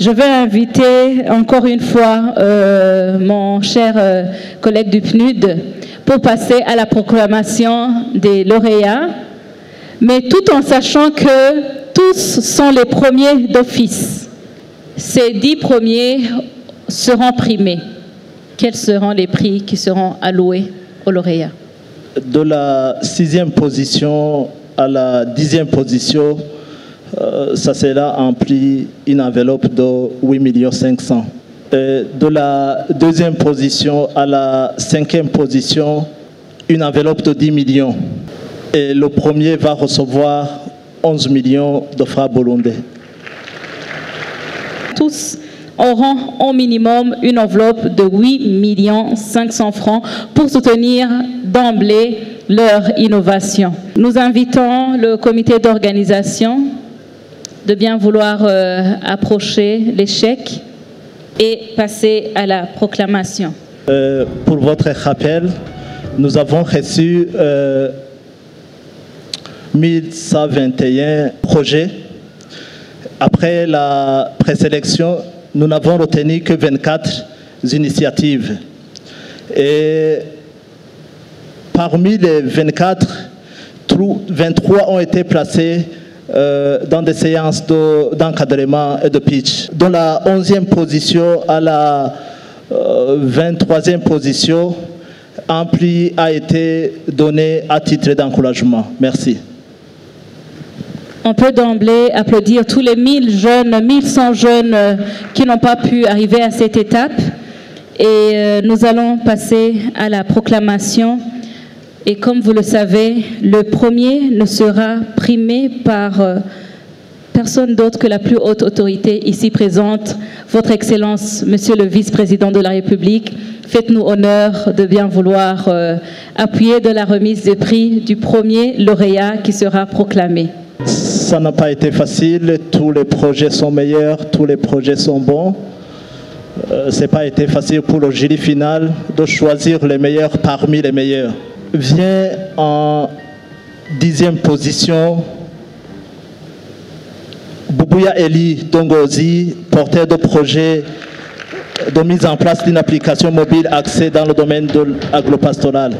Je vais inviter encore une fois mon cher collègue du PNUD pour passer à la proclamation des lauréats, mais tout en sachant que tous sont les premiers d'office. Ces 10 premiers seront primés. Quels seront les prix qui seront alloués aux lauréats? De la 6e position à la 10e position, ça sera en prix une enveloppe de 8 500 000. De la 2e position à la 5e position, une enveloppe de 10 millions. Et le premier va recevoir 11 millions de francs burundais. Tous auront au minimum une enveloppe de 8 500 000 francs pour soutenir d'emblée leur innovation. Nous invitons le comité d'organisation de bien vouloir approcher les chèques et passer à la proclamation. Pour votre rappel, nous avons reçu 1121 projets. Après la présélection, nous n'avons retenu que 24 initiatives. Et parmi les 24, 23 ont été placés dans des séances d'encadrement et de pitch. Dans la 11e position à la 23e position, un prix a été donné à titre d'encouragement. Merci. On peut d'emblée applaudir tous les 1100 jeunes qui n'ont pas pu arriver à cette étape. Et nous allons passer à la proclamation. Et comme vous le savez, le premier ne sera primé par personne d'autre que la plus haute autorité ici présente, Votre Excellence, Monsieur le Vice-président de la République. Faites-nous honneur de bien vouloir appuyer de la remise des prix du premier lauréat qui sera proclamé. Ça n'a pas été facile, tous les projets sont meilleurs, tous les projets sont bons. Ce n'a pas été facile pour le jury final de choisir les meilleurs parmi les meilleurs. Vient en 10e position Boubouya Eli Dongozi, porteur de projet de mise en place d'une application mobile axée dans le domaine de l'agropastoral.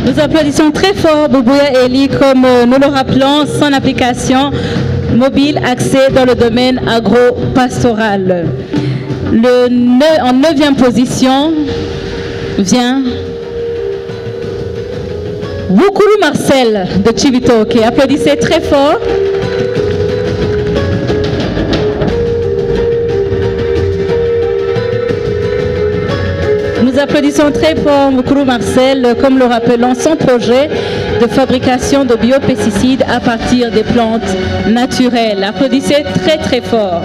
Nous applaudissons très fort Boubouya Eli, comme nous le rappelons, son application mobile axée dans le domaine agro-pastoral. En 9e position vient Wukuru Marcel de Chibitoke. Applaudissez très fort. Nous applaudissons très fort Wukuru Marcel, comme le rappelons, son projet de fabrication de biopesticides à partir des plantes naturelles. Applaudissez très très fort.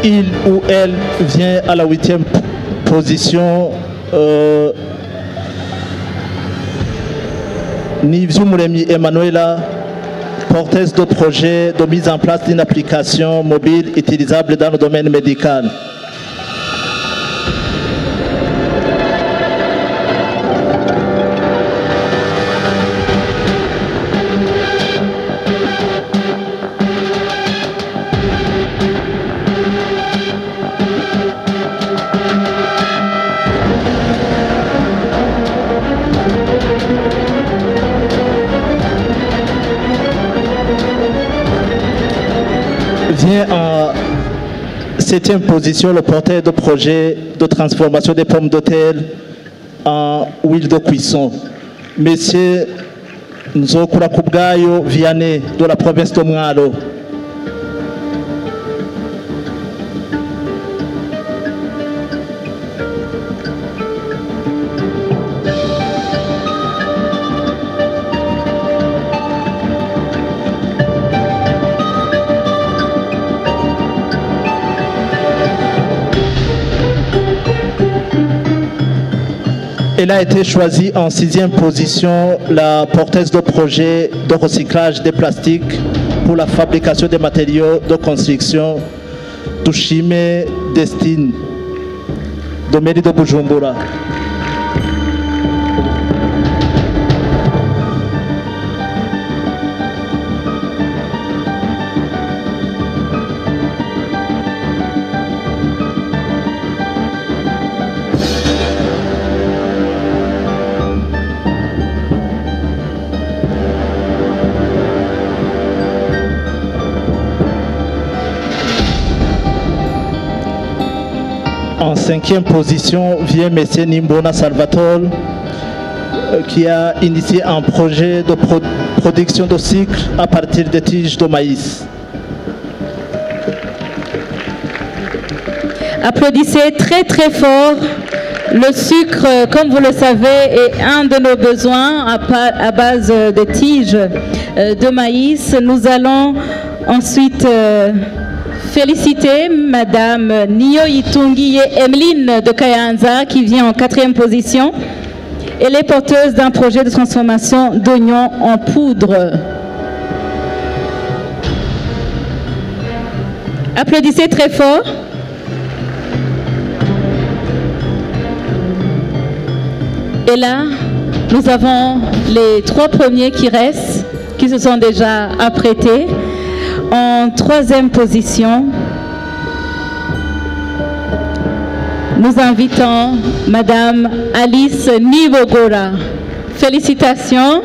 Il ou elle vient à la 8e position. Nivzu Mouremi Emmanuela, porteuse de projet de mise en place d'une application mobile utilisable dans le domaine médical. Vient en 7e position le porteur de projet de transformation des pommes de terre en huile de cuisson. Monsieur Nzokura Kubgayo Vianney de la province de Mwaro. elle a été choisie en 6e position, la porteuse de projet de recyclage des plastiques pour la fabrication des matériaux de construction Tushime Destine, de mairie de Bujumbura. En 5e position vient M. Nimbona Salvatore qui a initié un projet de production de sucre à partir des tiges de maïs. Applaudissez très très fort. Le sucre, comme vous le savez, est un de nos besoins à base de tiges de maïs. Nous allons ensuite féliciter Madame Nio Itungiye Emeline de Kayanza qui vient en 4e position. Elle est porteuse d'un projet de transformation d'oignons en poudre. Applaudissez très fort. Et là, nous avons les 3 premiers qui restent, qui se sont déjà apprêtés. En 3e position, nous invitons Madame Alice Nibogora. Félicitations.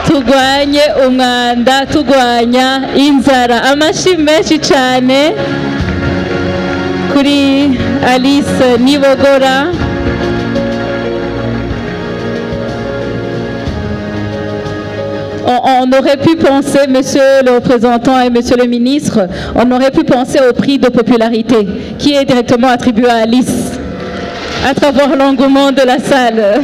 Tugwanye umwanda, tugwanya inzara. Amashi menshi cyane kuri Alice Nibogora. On aurait pu penser, monsieur le représentant et monsieur le ministre, on aurait pu penser au prix de popularité qui est directement attribué à Alice à travers l'engouement de la salle.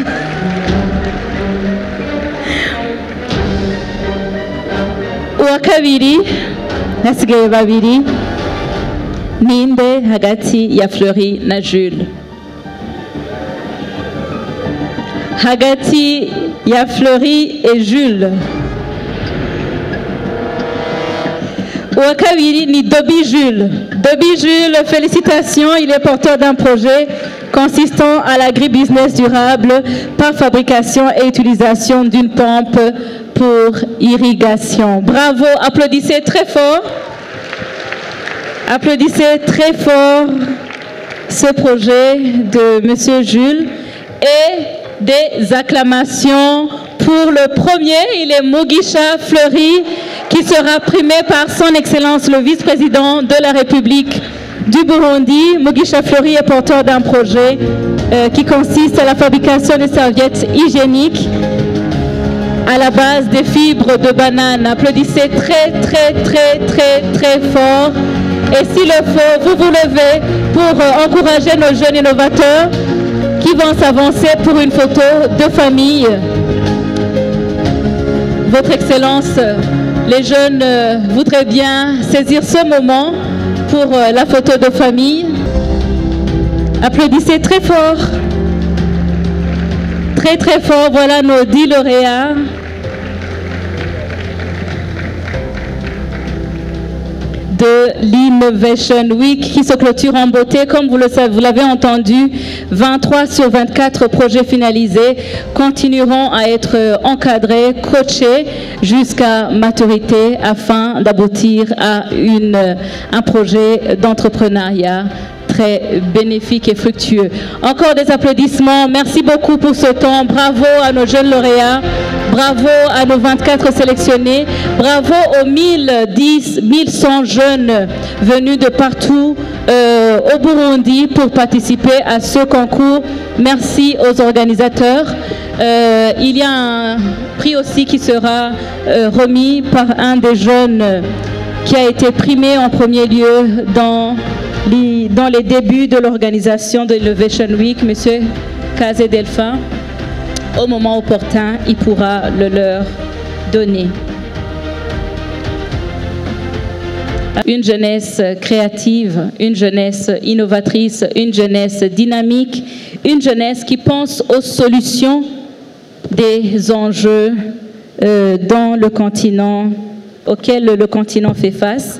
Uwakabiri, hasigaye babiri, ninde hagati ya Fleury na Jules. Hagati ya Fleury et Jules. Ouakaviri ni Dobi Jules. Dobi Jules, félicitations, il est porteur d'un projet consistant à l'agribusiness durable par fabrication et utilisation d'une pompe pour irrigation. Bravo, applaudissez très fort. Applaudissez très fort ce projet de Monsieur Jules et des acclamations pour le premier, il est Mugisha Fleury qui sera primé par son Excellence le vice-président de la République du Burundi. Mugisha Fleury est porteur d'un projet qui consiste à la fabrication de serviettes hygiéniques à la base des fibres de banane. Applaudissez très très très très très fort. Et s'il le faut, vous vous levez pour encourager nos jeunes innovateurs qui vont s'avancer pour une photo de famille. Votre Excellence, les jeunes voudraient bien saisir ce moment pour la photo de famille. Applaudissez très fort. Très très fort, voilà nos 10 lauréats. De l'Innovation Week qui se clôture en beauté. Comme vous le savez, vous l'avez entendu, 23 sur 24 projets finalisés continueront à être encadrés, coachés jusqu'à maturité afin d'aboutir à un projet d'entrepreneuriat très bénéfique et fructueux. Encore des applaudissements. Merci beaucoup pour ce temps. Bravo à nos jeunes lauréats. Bravo à nos 24 sélectionnés. Bravo aux 1100 jeunes venus de partout au Burundi pour participer à ce concours. Merci aux organisateurs. Il y a un prix aussi qui sera remis par un des jeunes qui a été primé en premier lieu dans les débuts de l'organisation de l'Innovation Week, M. Kazé Delphin. Au moment opportun, il pourra le leur donner. Une jeunesse créative, une jeunesse innovatrice, une jeunesse dynamique, une jeunesse qui pense aux solutions des enjeux dans le continent auxquels le continent fait face.